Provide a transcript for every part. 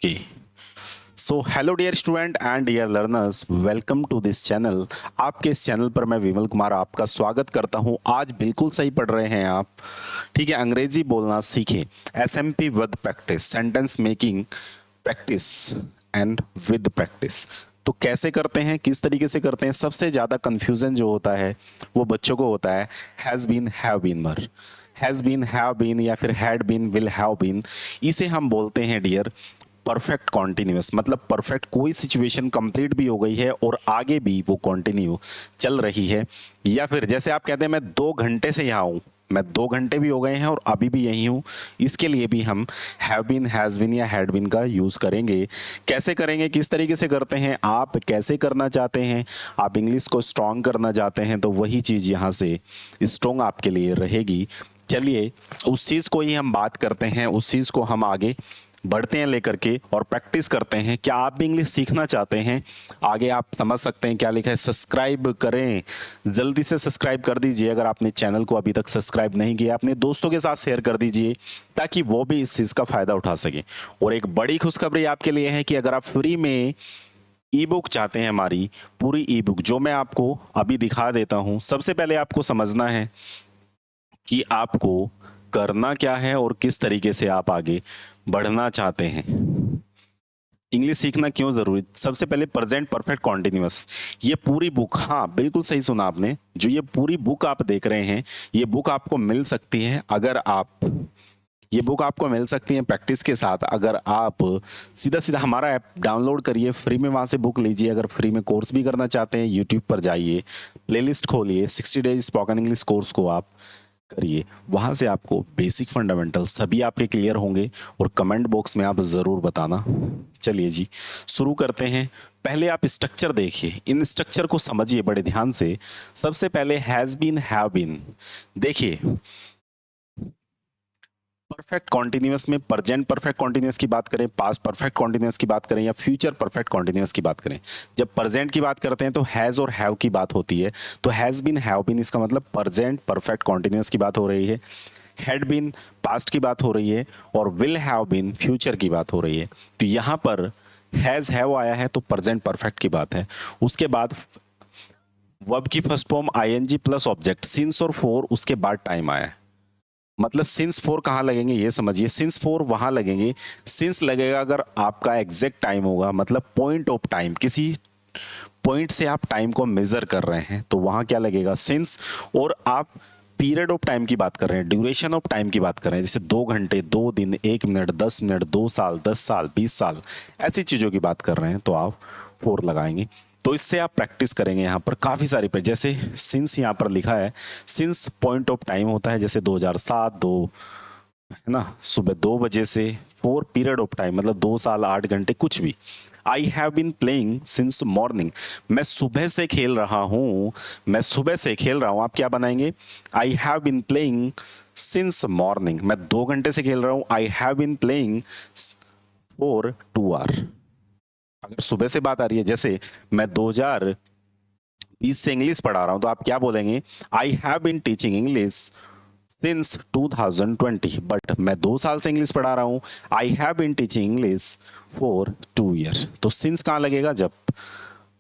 Okay. So hello dear student and dear learners, welcome to this channel. आपके इस channel पर मैं विमल कुमार आपका स्वागत करता हूं। आज बिल्कुल सही पढ़ रहे हैं आप। ठीक है, अंग्रेजी बोलना सीखें। SMP with practice, sentence making practice and with practice. तो कैसे करते हैं, किस तरीके से करते हैं? सबसे ज़्यादा कन्फ्यूज़न जो होता है वो बच्चों को होता है हैज़ बीन, हैव बीन पर। हैज़ बीन, हैव बीन या फिर had been, will have been, इसे हम बोलते हैं डियर परफेक्ट कॉन्टिन्यूस। मतलब परफेक्ट, कोई सिचुएशन कंप्लीट भी हो गई है और आगे भी वो कंटिन्यू चल रही है। या फिर जैसे आप कहते हैं मैं 2 घंटे से यहाँ हूँ, मैं 2 घंटे भी हो गए हैं और अभी भी यहीं हूँ। इसके लिए भी हम हैव बीन, हैज़ बीन या हैड बीन का यूज़ करेंगे। कैसे करेंगे, किस तरीके से करते हैं, आप कैसे करना चाहते हैं? आप इंग्लिश को स्ट्रॉन्ग करना चाहते हैं तो वही चीज़ यहाँ से स्ट्रॉन्ग आपके लिए रहेगी। चलिए उस चीज़ को ही हम बात करते हैं, उस चीज़ को हम आगे बढ़ते हैं लेकर के और प्रैक्टिस करते हैं। क्या आप भी इंग्लिश सीखना चाहते हैं? आगे आप समझ सकते हैं क्या लिखा है, सब्सक्राइब करें, जल्दी से सब्सक्राइब कर दीजिए। अगर आपने चैनल को अभी तक सब्सक्राइब नहीं किया, अपने दोस्तों के साथ शेयर कर दीजिए ताकि वो भी इस चीज़ का फ़ायदा उठा सके। और एक बड़ी खुशखबरी आपके लिए है कि अगर आप फ्री में ई बुक चाहते हैं, हमारी पूरी ई बुक जो मैं आपको अभी दिखा देता हूँ। सबसे पहले आपको समझना है कि आपको करना क्या है और किस तरीके से आप आगे बढ़ना चाहते हैं। इंग्लिश सीखना क्यों जरूरी? सबसे पहले प्रेजेंट परफेक्ट कॉन्टिन्यूअस, ये पूरी बुक, हाँ बिल्कुल सही सुना आपने, जो ये पूरी बुक आप देख रहे हैं, ये बुक आपको मिल सकती है अगर आप, ये बुक आपको मिल सकती है प्रैक्टिस के साथ। अगर आप सीधा सीधा हमारा ऐप डाउनलोड करिए, फ्री में वहाँ से बुक लीजिए। अगर फ्री में कोर्स भी करना चाहते हैं, यूट्यूब पर जाइए, प्लेलिस्ट खोलिए, 60 डेज स्पोकन इंग्लिश कोर्स को आप करिए। वहाँ से आपको बेसिक फंडामेंटल सभी आपके क्लियर होंगे और कमेंट बॉक्स में आप ज़रूर बताना। चलिए जी शुरू करते हैं। पहले आप स्ट्रक्चर देखिए, इन स्ट्रक्चर को समझिए बड़े ध्यान से। सबसे पहले हैज़ बीन, हैव बीन। देखिए परफेक्ट कॉन्टिन्यूअस में प्रेजेंट परफेक्ट कॉन्टिन्यूअस की बात करें, पास्ट परफेक्ट कॉन्टिन्यूअस की बात करें या फ्यूचर परफेक्ट कॉन्टिन्यूअस की बात करें, जब प्रेजेंट की बात करते हैं तो हैज़ और हैव की बात होती है। तो हैज़ बीन, हैव बीन, इसका मतलब प्रेजेंट परफेक्ट कॉन्टिन्यूअस की बात हो रही है। हैड बीन पास्ट की बात हो रही है और विल हैव बीन फ्यूचर की बात हो रही है। तो यहाँ पर हैज़ हैव आया है तो प्रेजेंट परफेक्ट की बात है। उसके बाद वर्ब की first form ING plus object, since और फॉर, उसके बाद टाइम आया है। मतलब सिंस फोर कहाँ लगेंगे ये समझिए, सिंस फोर वहां लगेंगे। सिंस लगेगा अगर आपका एग्जैक्ट टाइम होगा, मतलब पॉइंट ऑफ टाइम, किसी पॉइंट से आप टाइम को मेजर कर रहे हैं तो वहां क्या लगेगा, सिंस। और आप पीरियड ऑफ टाइम की बात कर रहे हैं, ड्यूरेशन ऑफ टाइम की बात कर रहे हैं, जैसे 2 घंटे, 2 दिन, 1 मिनट, 10 मिनट, 2 साल, 10 साल, 20 साल, ऐसी चीजों की बात कर रहे हैं तो आप फोर लगाएंगे। तो इससे आप प्रैक्टिस करेंगे यहाँ पर काफ़ी सारी पे, जैसे सिंस यहाँ पर लिखा है, सिंस पॉइंट ऑफ टाइम होता है, जैसे 2007, दो है ना, सुबह 2 बजे से। फोर पीरियड ऑफ टाइम मतलब 2 साल, 8 घंटे, कुछ भी। I have been playing since morning, मैं सुबह से खेल रहा हूँ, मैं सुबह से खेल रहा हूँ। आप क्या बनाएंगे, I have been playing since morning, मैं 2 घंटे से खेल रहा हूँ। I have been playing for 2 hour. अगर सुबह से बात आ रही है, जैसे मैं 2020 से इंग्लिश पढ़ा रहा हूं तो आप क्या बोलेंगे, I have been teaching English since 2020, but मैं 2 साल से इंग्लिश पढ़ा रहा हूं। I have been teaching English for 2 year. तो सिंस कहाँ लगेगा, जब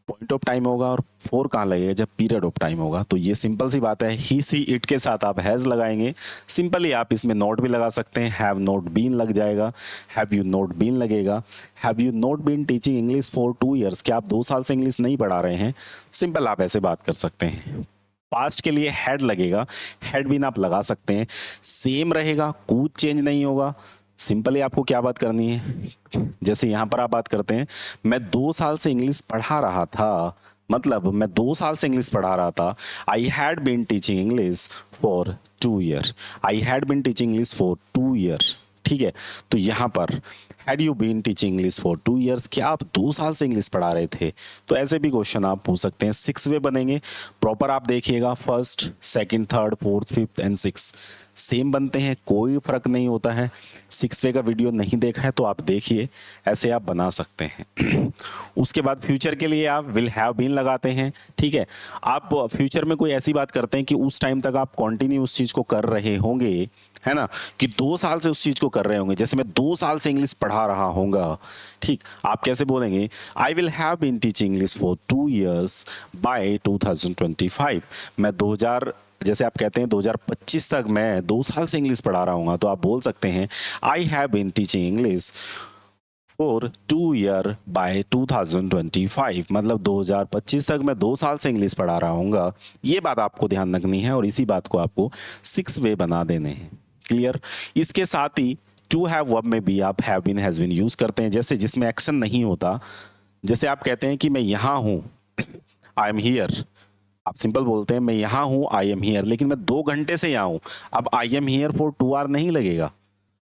पॉइंट ऑफ टाइम होगा, और फोर कहाँ लगेगा, जब पीरियड ऑफ टाइम होगा। तो ये सिंपल सी बात है। ही सी इट के साथ आप हैज लगाएंगे। सिंपली आप इसमें नोट भी लगा सकते हैं, हैव नोट बीन लग जाएगा, हैव यू नोट बीन लगेगा। Have you not been teaching English for 2 years, क्या आप 2 साल से इंग्लिश नहीं पढ़ा रहे हैं? सिंपल आप ऐसे बात कर सकते हैं। पास्ट के लिए हैड लगेगा, हैड बीन आप लगा सकते हैं, सेम रहेगा, कुछ चेंज नहीं होगा। सिंपली आपको क्या बात करनी है, जैसे यहां पर आप बात करते हैं, मैं 2 साल से इंग्लिश पढ़ा रहा था, मतलब मैं 2 साल से इंग्लिश पढ़ा रहा था। I had been teaching English for 2 year, I had been teaching English for 2 year. ठीक है, तो यहां पर had you been teaching English for 2 years, क्या आप 2 साल से इंग्लिश पढ़ा रहे थे? तो ऐसे भी क्वेश्चन आप पूछ सकते हैं। 6 वे बनेंगे प्रॉपर, आप देखिएगा, first, second, third, fourth, fifth and six. Same बनते हैं, कोई फर्क नहीं होता है। 6 वे का वीडियो नहीं देखा है तो आप देखिए, ऐसे आप बना सकते हैं। उसके बाद फ्यूचर के लिए आप विल हैव बीन लगाते हैं, ठीक है। आप फ्यूचर में कोई ऐसी बात करते हैं कि उस टाइम तक आप कंटिन्यू उस चीज को कर रहे होंगे, है ना, कि 2 साल से उस चीज को कर रहे होंगे। जैसे मैं 2 साल से इंग्लिश पढ़ा रहा होऊंगा, ठीक, आप कैसे बोलेंगे, I will have been teaching English for 2 years by 2025। मैं 2000, जैसे आप कहते हैं 2025 तक मैं 2 साल से इंग्लिश पढ़ा रहा हूँ, तो आप बोल सकते हैं I have been teaching English for 2 year by 2025। मतलब 2025 तक मैं 2 साल से इंग्लिश पढ़ा रहा हूँगा। ये बात आपको ध्यान रखनी है और इसी बात को आपको 6 वे बना देने हैं। क्लियर। इसके साथ ही टू हैव वर्ब में भी आप have been has been use करते हैं, जैसे जिसमें एक्शन नहीं होता। जैसे आप कहते हैं कि मैं यहाँ हूँ, आई एम हियर, आप सिंपल बोलते हैं मैं यहाँ हूँ, आई एम हियर, लेकिन मैं 2 घंटे से यहाँ हूँ। अब I am here for 2 hour नहीं लगेगा।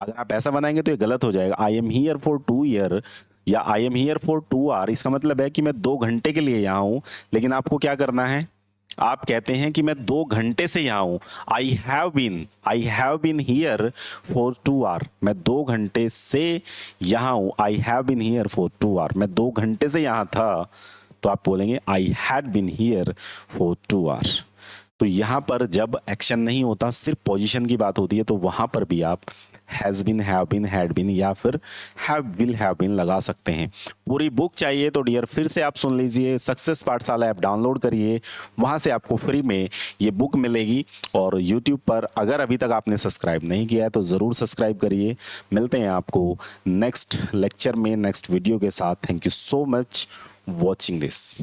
अगर आप ऐसा बनाएंगे तो ये गलत हो जाएगा। I am here for 2 year या I am here for 2 hour, इसका मतलब है कि मैं 2 घंटे के लिए यहाँ हूँ। लेकिन आपको क्या करना है, आप कहते हैं कि मैं 2 घंटे से यहाँ हूँ। I have been here for 2 hour, मैं 2 घंटे से यहाँ हूँ। I have been here for 2 hour, मैं 2 घंटे से यहाँ था, तो आप बोलेंगे I had been here for 2 hour। तो यहाँ पर जब एक्शन नहीं होता, सिर्फ पोजीशन की बात होती है, तो वहां पर भी आप has been, have been, had been या फिर विल हैव बीन लगा सकते हैं। पूरी बुक चाहिए तो डियर फिर से आप सुन लीजिए, सक्सेस पाठशाला ऐप डाउनलोड करिए, वहां से आपको फ्री में ये बुक मिलेगी। और यूट्यूब पर अगर अभी तक आपने सब्सक्राइब नहीं किया है तो ज़रूर सब्सक्राइब करिए। मिलते हैं आपको नेक्स्ट लेक्चर में, नेक्स्ट वीडियो के साथ। Thank you so much watching this.